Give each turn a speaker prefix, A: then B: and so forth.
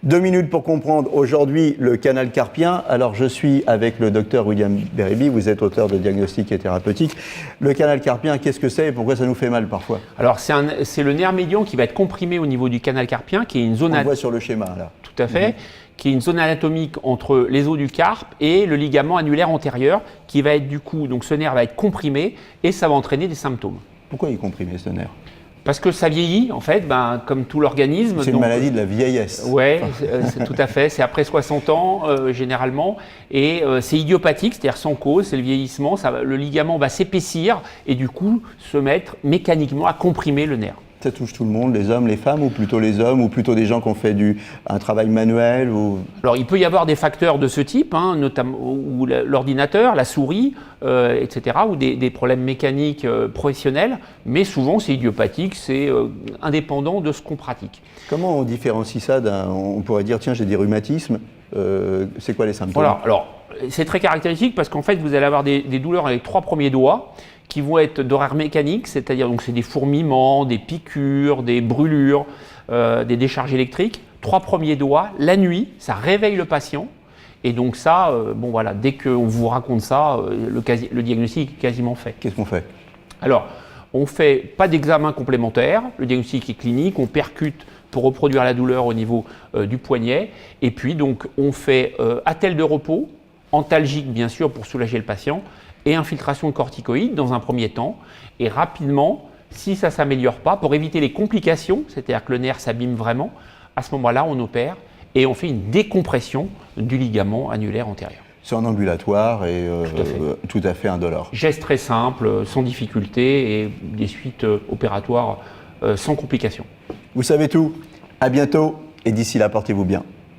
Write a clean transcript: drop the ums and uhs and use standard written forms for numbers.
A: 2 minutes pour comprendre aujourd'hui le canal carpien. Alors je suis avec le docteur William Berryby, vous êtes auteur de Diagnostic et Thérapeutique. Le canal carpien, qu'est-ce que c'est et pourquoi ça nous fait mal parfois?
B: Alors c'est le nerf médian qui va être comprimé au niveau du canal carpien, qui est une zone...
A: On le voit sur le schéma là.
B: Tout à fait, qui est une zone anatomique entre les os du carpe et le ligament annulaire antérieur, qui va être du coup, donc ce nerf va être comprimé et ça va entraîner des symptômes.
A: Pourquoi il est comprimé ce nerf?
B: Parce que ça vieillit, en fait, comme tout l'organisme.
A: C'est une maladie de la vieillesse.
B: Oui, tout à fait. C'est après 60 ans, généralement. Et c'est idiopathique, c'est-à-dire sans cause, c'est le vieillissement. Le ligament va s'épaissir et du coup se mettre mécaniquement à comprimer le nerf.
A: Ça touche tout le monde, les hommes, les femmes, ou plutôt les hommes, ou plutôt des gens qui ont fait un travail manuel ou...
B: Alors, il peut y avoir des facteurs de ce type, notamment ou l'ordinateur, la souris, etc., ou des problèmes mécaniques professionnels, mais souvent c'est idiopathique, c'est indépendant de ce qu'on pratique.
A: Comment on différencie ça on pourrait dire, tiens, j'ai des rhumatismes, c'est quoi les symptômes?
B: Voilà, alors c'est très caractéristique parce qu'en fait, vous allez avoir des douleurs avec les 3 premiers doigts, qui vont être d'horaire mécanique, c'est-à-dire donc c'est des fourmillements, des piqûres, des brûlures, des décharges électriques. 3 premiers doigts, la nuit, ça réveille le patient. Et donc ça, bon voilà, dès qu'on vous raconte ça, le diagnostic est quasiment fait.
A: Qu'est-ce qu'on fait?
B: Alors, on ne fait pas d'examen complémentaire, le diagnostic est clinique, on percute pour reproduire la douleur au niveau du poignet. Et puis donc on fait attelle de repos, antalgique bien sûr pour soulager le patient, et infiltration de corticoïdes dans un premier temps. Et rapidement, si ça ne s'améliore pas, pour éviter les complications, c'est-à-dire que le nerf s'abîme vraiment, à ce moment-là, on opère et on fait une décompression du ligament annulaire antérieur.
A: C'est en ambulatoire et tout à fait indolore.
B: Geste très simple, sans difficulté et des suites opératoires sans complications.
A: Vous savez tout. À bientôt et d'ici là, portez-vous bien.